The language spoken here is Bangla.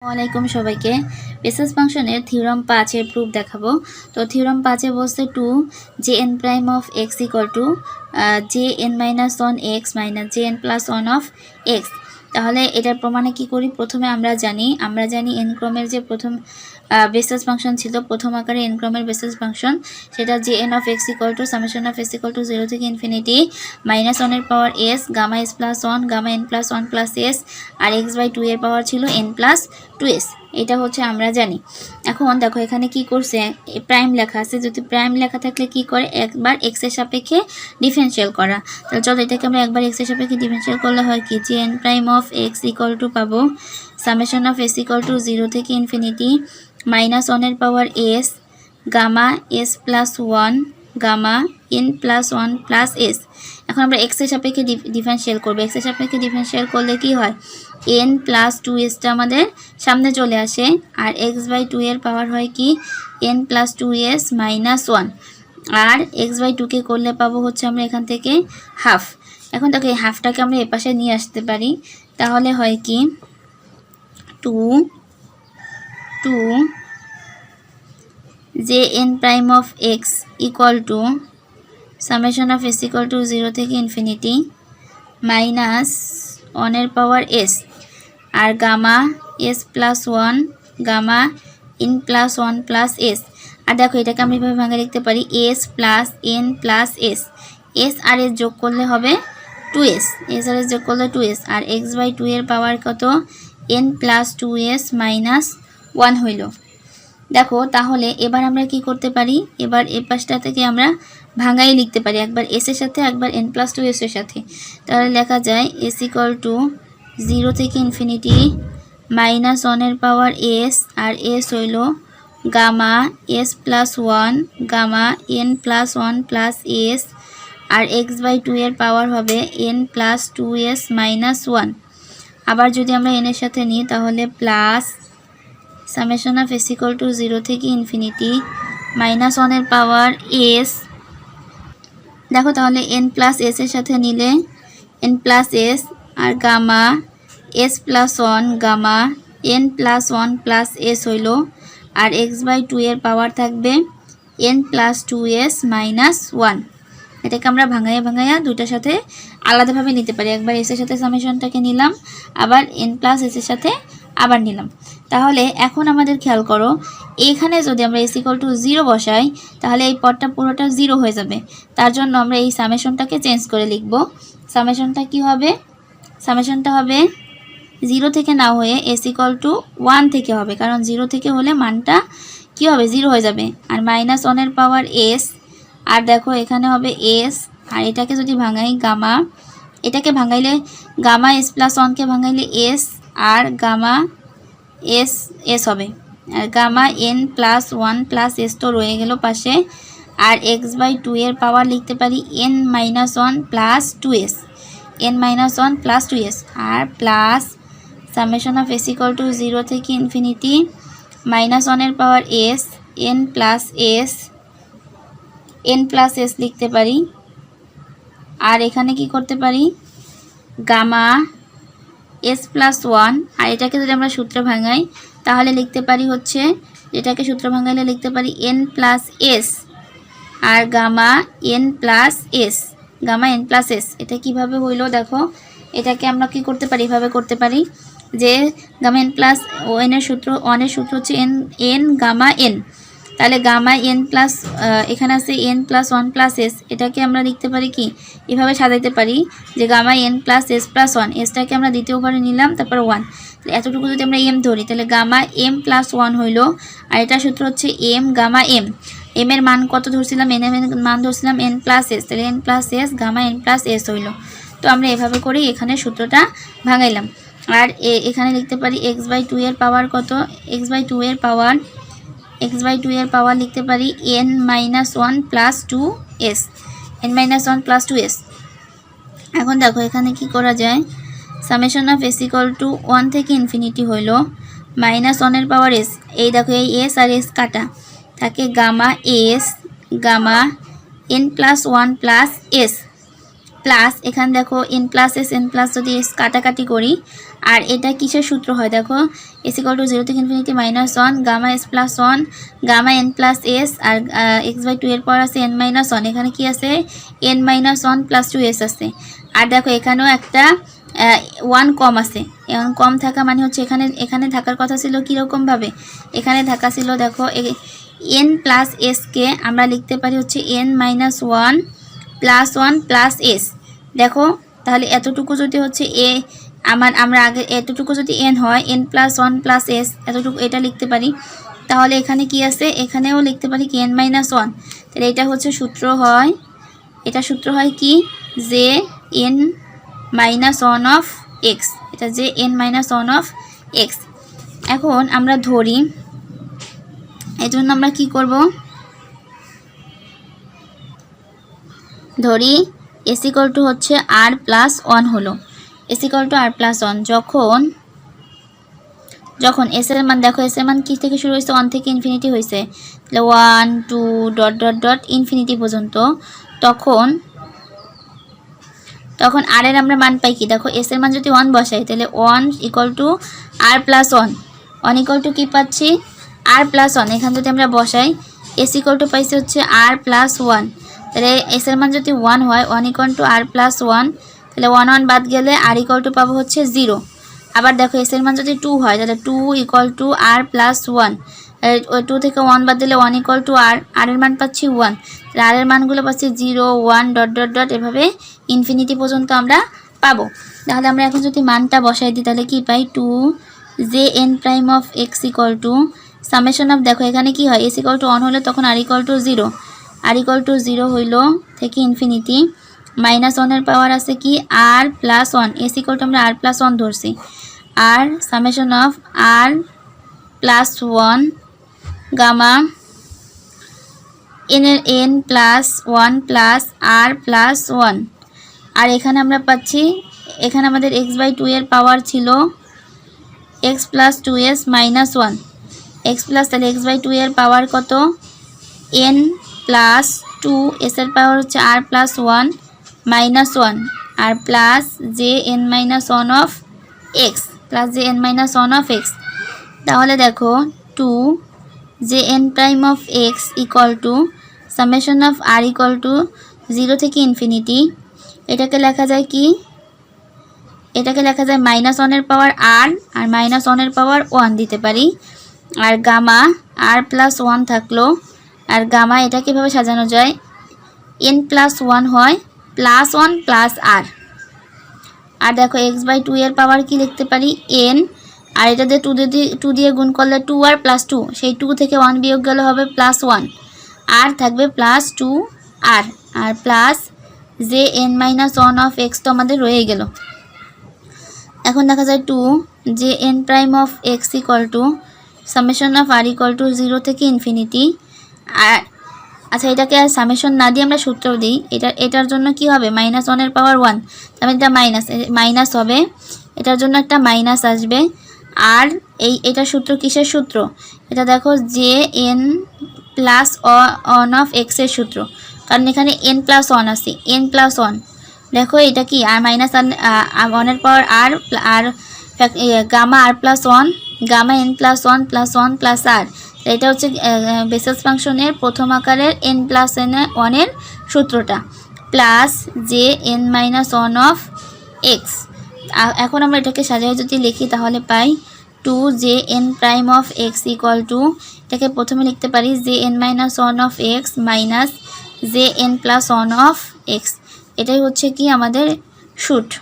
ওয়ালাইকুম সবাইকে বেসেস ফাংশনের থিওরাম 5 এর প্রুফ দেখাবো। তো থিওরাম 5 এ বলছে 2 jn prime of x equal two jn minus 1 x minus jn plus 1 of x। তাহলে এটার প্রমাণে কি করি? প্রথমে আমরা জানি n ক্রমের যে প্রথম বেসেস ফাংশন ছিল, প্রথম আকারে n ক্রমের বেসেস ফাংশন, সেটা jn of x equal to summation of s equal to 0 থেকে ইনফিনিটি মাইনাস 1 এর power s gamma s plus 1 gamma n plus 1 plus s আর x/2 এর পাওয়ার ছিল n প্লাস 2s। এটা হচ্ছে আমরা জানি। এখন দেখো এখানে কি করছে, প্রাইম লেখা আছে। যদি প্রাইম লেখা থাকলে কি করে, একবার x এর সাপেক্ষে ডিফারেনশিয়াল করা। তাহলে চলো এটাকে আমরা একবার x এর সাপেক্ষে ডিফারেনশিয়াল করলে হয় কি, jn prime of x equal to পাবো summation of s equal to 0 থেকে ইনফিনিটি মাইনাস 1 এর power s gamma s plus 1 gamma n plus 1 plus s। এখন আমরা x এর সাপেক্ষে ডিফারেনশিয়াল করব। x এর সাপেক্ষে ডিফারেনশিয়াল করলে কি হয়, n প্লাস 2sটা আমাদের সামনে চলে আসে, আর x/2 এর পাওয়ার হয় কি n প্লাস 2s মাইনাস 1, আর x/2কে করলে পাবো হচ্ছে আমরা এখান থেকে হাফ। এখন দেখো এই হাফটাকে আমরা এপাশে নিয়ে আসতে পারি, তাহলে হয় কি 2 jn prime of x equal to summation of s equal to 0 থেকে ইনফিনিটি মাইনাস 1 এর পাওয়ার s আর gamma s plus 1 gamma n plus 1 plus s। আর দেখো এটাকে আমরা এইভাবে ভাঙে লিখতে পারি s plus n plus s। s আর s যোগ করলে হবে 2s, s আর s যোগ করলে 2s, আর x/2 এর পাওয়ার কত n প্লাস 2s মাইনাস 1 হইল। দেখো তাহলে এবার আমরা কি করতে পারি, এবার এই পাশটা থেকে আমরা ভাঙাই লিখতে পারি, একবার s এর সাথে একবার n প্লাস 2s এর সাথে। তাহলে লেখা যায় s ইকুয়াল টু 0 থেকে ইনফিনিটি মাইনাস 1 এর পাওয়ার s, আর s হইল gamma s plus 1 gamma n plus 1 plus s, আর x/2 এর পাওয়ার হবে n প্লাস 2s মাইনাস 1। আবার যদি আমরা n এর সাথে নিই তাহলে plus summation of s equal to 0 থেকে ইনফিনিটি মাইনাস 1 এর পাওয়ার s। দেখো তাহলে n প্লাস s এর সাথে নিলে n প্লাস s আর gamma s plus 1 gamma n plus 1 plus s হইল, আর x/2 এর পাওয়ার থাকবে n প্লাস 2s মাইনাস 1। এটাকে আমরা ভাঙাইয়া দুইটার সাথে আলাদাভাবে নিতে পারি, একবার s এর সাথে সামেশনটাকে নিলাম, আবার n প্লাস s এর সাথে আবার নিলাম। তাহলে এখন আমাদের খেয়াল করো, এখানে যদি আমরা s ইকুয়াল টু 0 বসাই তাহলে এই পদটা পুরোটা 0 হয়ে যাবে। তার জন্য আমরা এই সামেশনটাকে চেঞ্জ করে লিখব। সামেশনটা কি হবে, সামেশনটা হবে 0 থেকে না হয়ে s ইকুয়াল টু 1 থেকে হবে, কারণ 0 থেকে হলে মানটা কি হবে 0 হয়ে যাবে, আর মাইনাস 1 এর পাওয়ার s, আর দেখো এখানে হবে s, আর এটাকে যদি ভাঙাই গামা, এটাকে ভাঙাইলে গামা s প্লাস 1কে ভাঙাইলে s, আর গামা s হবে, আর gamma n plus 1 plus s তো রয়ে গেল পাশে, আর x/2 এর পাওয়ার লিখতে পারি n minus 1 plus 2s, n minus 1 plus 2s, আর plus summation of s equal to 0 থেকে ইনফিনিটি মাইনাস 1 এর power s n plus s লিখতে পারি। আর এখানে কি করতে পারি, গামা s প্লাস 1, আর এটাকে যদি আমরা সূত্র ভাঙাই তাহলে লিখতে পারি হচ্ছে, এটাকে সূত্র ভাঙাইলে লিখতে পারি n প্লাস s আর gamma n plus s, gamma n plus s। এটা কিভাবে হইল দেখো, এটাকে আমরা কি করতে পারি, এভাবে করতে পারি যে গামা n প্লাস n এর সূত্র, 1 এর সূত্র হচ্ছে n গামা n, তাহলে গামা n প্লাস এখানে আছে n প্লাস 1 প্লাস s, এটাকে আমরা লিখতে পারি কি এভাবে সাজাইতে পারি যে gamma n plus s plus 1, এসটাকে আমরা দ্বিতীয় ঘরে নিলাম, তারপর 1, এতটুকু যদি আমরা m ধরি তাহলে গামা m প্লাস 1 হইল, আর এটা সূত্র হচ্ছে m গামা m। m এর মান কত ধরছিলাম, n এর মান ধরছিলাম n প্লাস s, তাহলে n plus s gamma n plus s হইল। তো আমরা এভাবে করেই এখানে সূত্রটা ভাঙাইলাম। আর এখানে লিখতে পারি x/2 এর পাওয়ার কত, x/2 এর পাওয়ার লিখতে পারি n minus 1 plus 2s, n minus 1 plus 2s। এখন দেখো এখানে কি করা যায়, summation of s equal two 1 থেকে ইনফিনিটি হইল মাইনাস 1 এর পাওয়ার s, এই দেখো এই s আর s কাটা থাকে gamma s gamma n plus 1 plus s plus এখানে দেখো n plus s n plus যদি s কাটাকাটি করি আর এটা কিসের সূত্র হয় দেখো, s = 0 থেকে infinity -1 gamma s + 1 gamma n + s আর x/2 এর পর আছে n - 1, এখানে কি আছে n - 1 + 2s আছে। আর দেখো এখানেও একটা 1 কম আছে, এখন কম থাকা মানে হচ্ছে এখানে থাকার কথা ছিল কীরকমভাবে, এখানে থাকা ছিল দেখো n + s কে আমরা লিখতে পারি হচ্ছে n - 1 + 1 + s। দেখো তাহলে এতটুকু যদি হচ্ছে আমরা আগে এতটুকু যদি n হয় n + 1 + s এতটুকু এটা লিখতে পারি। তাহলে এখানে কি আছে, এখানেও লিখতে পারি কি n - 1। তাহলে এটা হচ্ছে সূত্র হয়, এটা সূত্র হয় কি যে n - 1 অফ x, এটা যে n - 1 অফ x। এখন আমরা ধরি, এই জন্য আমরা কি করব, ধরি s = হচ্ছে r + 1 হলো, s = r + 1 যখন s এর মান দেখো, s এর মান কি থেকে শুরু হয়েছে 1 থেকে ইনফিনিটি হয়েছে, তাহলে 1 2 ডট ডট ডট ইনফিনিটি পর্যন্ত, তখন r এর আমরা মান পাই কি দেখো, s এর মান যদি 1 বসাই তাহলে 1 = r + 1, 1 = কি পাচ্ছি r + 1, এখান যদি আমরা বসাই s = পাইছি হচ্ছে r + 1, তাহলে s এর মান যদি 1 হয় 1 = r + 1, তাহলে 1 1 বাদ গেলে r = পাবো হচ্ছে 0। আবার দেখো s এর মান যদি 2 হয় তাহলে 2 = r + 1, ওই 2 থেকে 1 বাদ দিলে 1 = r, r এর মান পাচ্ছি 1, তাহলে r এর মানগুলো পাচ্ছি 0 1 ডট ডট ডট এভাবে ইনফিনিটি পর্যন্ত আমরা পাবো। তাহলে আমরা এখন যদি মানটা বসাই দিই তাহলে কি পাই 2 jn' of x = summation of, দেখো এখানে কি হয় s = 1 হলে তখন r = 0, r = 0 হইল থেকে ইনফিনিটি -1 এর পাওয়ার আছে কি r + 1, s = আমরা r + 1 ধরছি, আর summation of r + 1 gamma n এর n + 1 + r + 1। আর এখানে আমরা পাচ্ছি, এখানে আমাদের x/2 এর পাওয়ার ছিল x + 2s - 1 x প্লাস, তাহলে x/2 এর পাওয়ার কত n + 2, s এর পাওয়ার হচ্ছে r + 1 - 1 আর plus jn - 1 of x plus jn - 1 of x। তাহলে দেখো 2 jn' of x = summation of r = 0 থেকে ইনফিনিটি, এটাকে লেখা যায় কি, এটাকে লেখা যায় -1 এর পাওয়ার r আর -1 এর পাওয়ার 1 দিতে পারি, আর গামা r + 1 থাকলো, আর গামা এটা কিভাবে সাজানো যায় n + 1 হয় +1 + r। আর দেখো x/2 এর পাওয়ার কি লিখতে পারি n, আর এটা দিয়ে 2 দিয়ে গুণ করলে 2r + 2, সেই 2 থেকে 1 বিয়োগ গেলে হবে +1, আর থাকবে +2r আর প্লাস jn - 1 অফ x তো আমাদের রয়ে গেল। এখন দেখা যায় 2 jn' of x = summation of r = 0 থেকে ইনফিনিটি। আর আচ্ছা, এটাকে আর সামেশন না দিয়ে আমরা সূত্র দিই, এটার জন্য কি হবে -1 এর পাওয়ার 1, তাহলে এটা মাইনাস হবে, এটার জন্য একটা মাইনাস আসবে। আর এটা সূত্র কিসের সূত্র, এটা দেখো jn + 1 অফ x এর সূত্র, কারণ এখানে n + 1 আছে, n + 1 দেখো এটা কি আর -1 এর পাওয়ার r আর gamma r + 1 gamma n + 1 + 1 + r, এটা হচ্ছে বেসেলস ফাংশনের প্রথম আকারের n + n1 এর সূত্রটা, প্লাস jn - 1 অফ x। এখন আমরা এটাকে সাজিয়ে যদি লিখি তাহলে পাই 2 jn' অফ x = এটাকে প্রথমে লিখতে পারি jn - 1 of x minus jn + 1 of x, এটাই হচ্ছে কি আমাদের সূত্র।